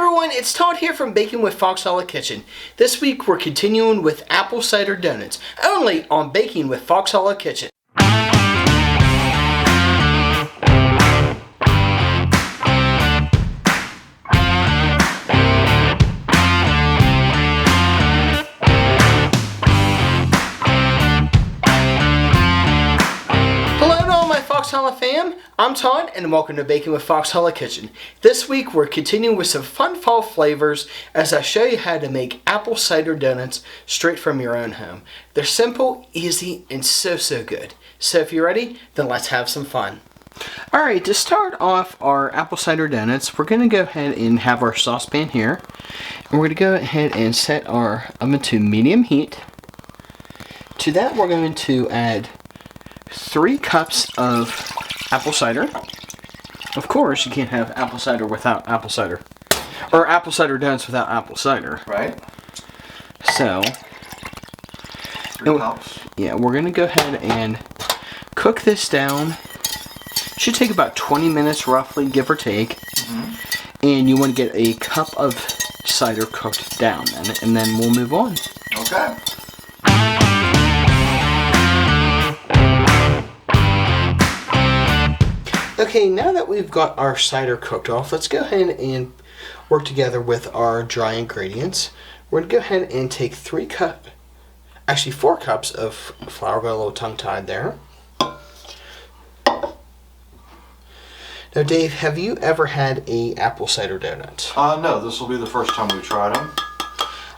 everyone, it's Todd here from Baking with Foxhole Kitchen. This week we're continuing with Apple Cider Donuts, only on Baking with Foxhole Kitchen. Foxhole fam, I'm Todd and welcome to Baking with Foxhole Kitchen. This week we're continuing with some fun fall flavors as I show you how to make apple cider donuts straight from your own home. They're simple, easy, and so good. So if you're ready, then let's have some fun. Alright, to start off our apple cider donuts, we're going to go ahead and have our saucepan here. And we're going to go ahead and set our oven to medium heat. To that we're going to add 3 cups of apple cider. Of course, you can't have apple cider without apple cider. Or apple cider donuts without apple cider. Right. So, 3 cups. Yeah, we're going to go ahead and cook this down. Should take about 20 minutes roughly, give or take. And you want to get a cup of cider cooked down. And then we'll move on. Okay. Okay, now that we've got our cider cooked off, let's go ahead and work together with our dry ingredients. We're going to go ahead and take 4 cups of flour. Got a little tongue-tied there. Now, Dave, have you ever had a apple cider donut? No, this will be the first time we tried them.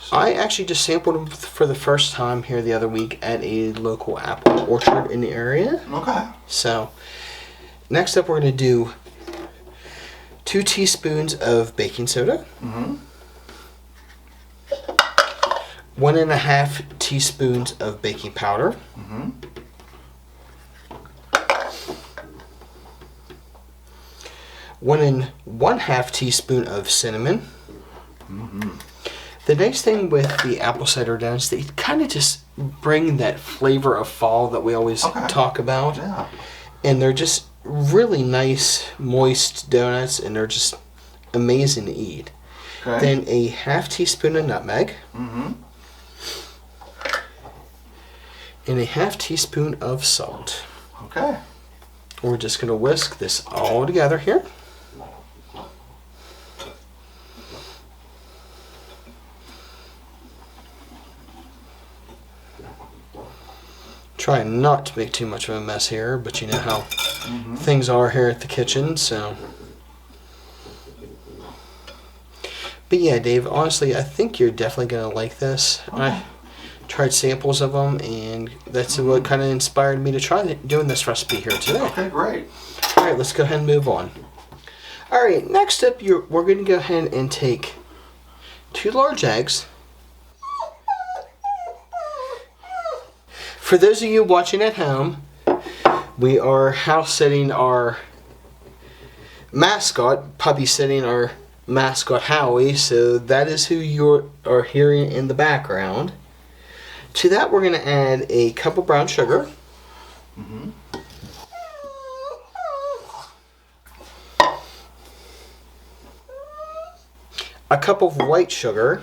So. I actually just sampled them for the first time here the other week at a local apple orchard in the area. Okay. So, next up, we're going to do 2 teaspoons of baking soda, 1.5 teaspoons of baking powder, 1 1/2 teaspoon of cinnamon. The nice thing with the apple cider donuts, they kind of just bring that flavor of fall that we always talk about. Yeah. And they're just really nice, moist donuts, and they're just amazing to eat. Okay. Then a 1/2 teaspoon of nutmeg. And a 1/2 teaspoon of salt. Okay. We're just going to whisk this all together here. Try not to make too much of a mess here, but you know how things are here at the kitchen, so. But yeah, Dave, honestly, I think you're definitely going to like this. Okay. I tried samples of them, and that's what kind of inspired me to try doing this recipe here today. Okay, great. All right, let's go ahead and move on. All right, next up, we're going to go ahead and take 2 large eggs. For those of you watching at home, we are house sitting our mascot, puppy sitting our mascot Howie, so that is who you are hearing in the background. To that we're going to add a cup of brown sugar. A cup of white sugar.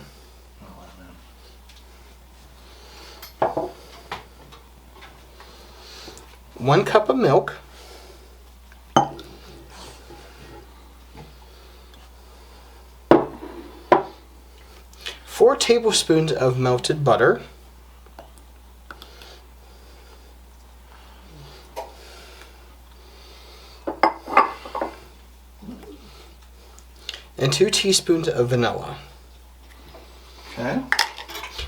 1 cup of milk, 4 tablespoons of melted butter, and 2 teaspoons of vanilla. Okay.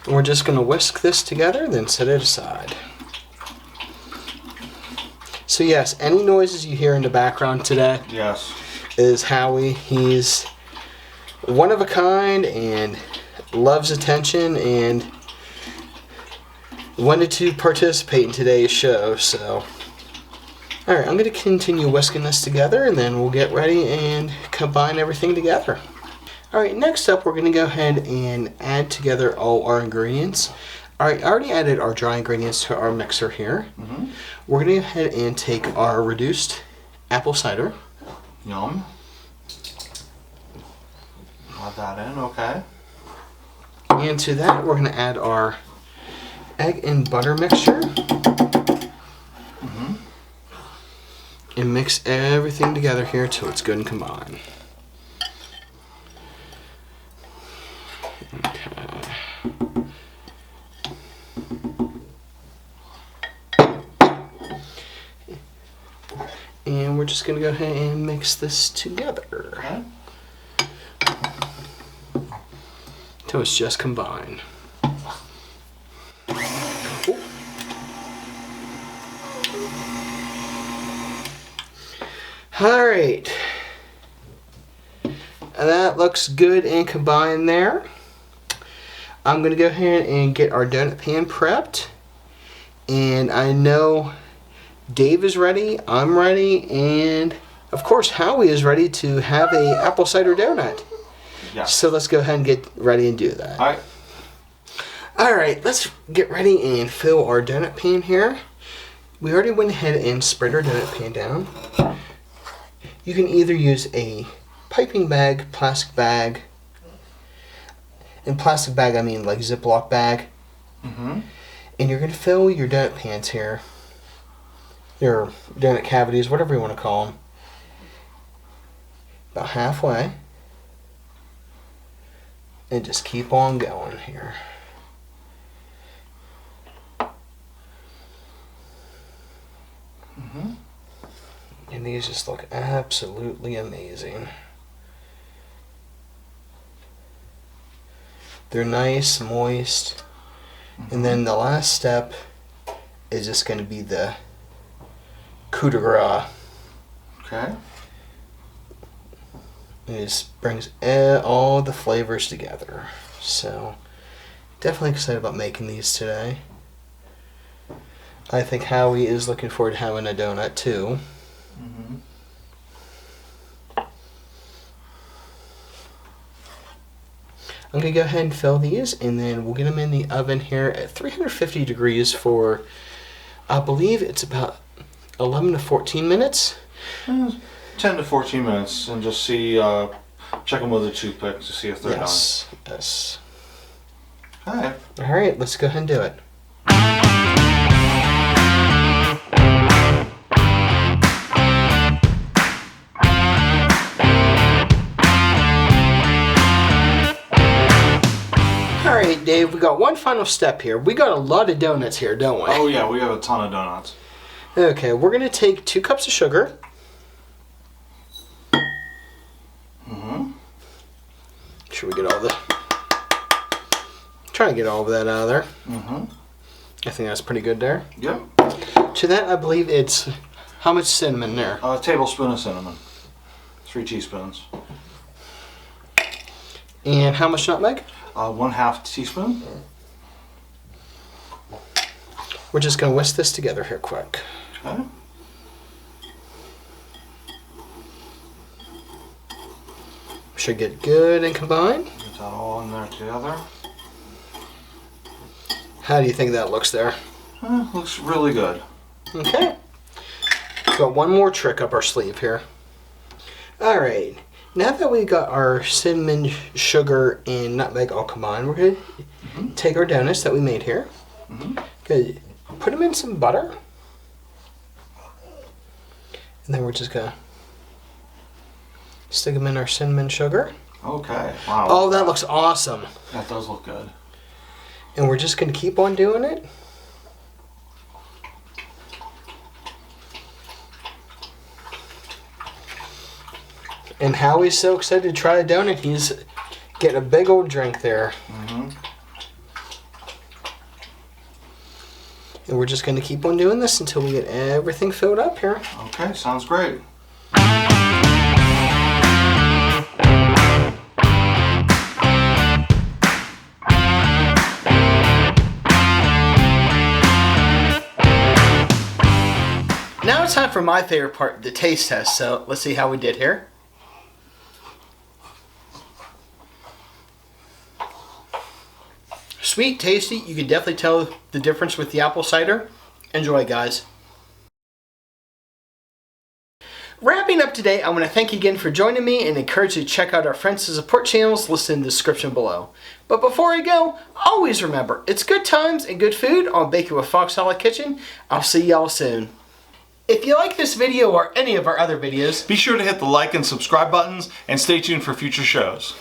And we're just going to whisk this together, then set it aside. So yes, any noises you hear in the background today is Howie. He's one of a kind and loves attention and wanted to participate in today's show. So, alright, I'm going to continue whisking this together and then we'll get ready and combine everything together. Alright, next up we're going to go ahead and add together all our ingredients. Alright, I already added our dry ingredients to our mixer here. We're going to go ahead and take our reduced apple cider. Yum. Add that in, okay. And to that, we're going to add our egg and butter mixture. And mix everything together here till it's good and combined. Okay. And we're just going to go ahead and mix this together. Okay. Till it's just combined. Alright, that looks good and combined there. I'm going to go ahead and get our donut pan prepped. And I know Dave is ready, I'm ready, and of course Howie is ready to have a apple cider donut. Yeah. So let's go ahead and get ready and do that. Alright. Alright, let's get ready and fill our donut pan here. We already went ahead and spread our donut pan down. You can either use a piping bag, plastic bag. In plastic bag, I mean like Ziploc bag. And you're going to fill your donut pans here. Your donut cavities, whatever you want to call them. About halfway. And just keep on going here. And these just look absolutely amazing. They're nice, moist. And then the last step is just going to be the coup de grace. Okay. It just brings all the flavors together. So, definitely excited about making these today. I think Howie is looking forward to having a donut too. I'm going to go ahead and fill these, and then we'll get them in the oven here at 350 degrees for, I believe it's about 11 to 14 minutes. 10 to 14 minutes, and just see, check them with a toothpick to see if they're done. Yes. Okay. Alright, let's go ahead and do it. Alright, Dave, we got one final step here. We got a lot of donuts here, don't we? Oh yeah, we have a ton of donuts. Okay, we're going to take 2 cups of sugar. Should we get all the... Try and get all of that out of there. I think that's pretty good there. Yep. To that, I believe it's... How much cinnamon there? A tablespoon of cinnamon. 3 teaspoons. And how much nutmeg? 1/2 teaspoon. We're just going to whisk this together here quick. Okay. Should get good and combined. Get that all in there together. How do you think that looks there? Looks really good. Okay. Got one more trick up our sleeve here. Alright. Now that we got our cinnamon, sugar, and nutmeg all combined, we're going to take our donuts that we made here. Good. Put them in some butter. And then we're just going to stick them in our cinnamon sugar. Okay. Wow. Oh, that looks awesome. That does look good. And we're just going to keep on doing it. And Howie's so excited to try a donut, he's getting a big old drink there. And we're just going to keep on doing this until we get everything filled up here. Okay, sounds great. Now it's time for my favorite part, the taste test. So let's see how we did here. Sweet, tasty. You can definitely tell the difference with the apple cider. Enjoy, guys. Wrapping up today's today, I want to thank you again for joining me and encourage you to check out our friends and support channels listed in the description below. But before I go, always remember, it's good times and good food on Baking with Fox Hollow Kitchen. I'll see y'all soon. If you like this video or any of our other videos, be sure to hit the like and subscribe buttons and stay tuned for future shows.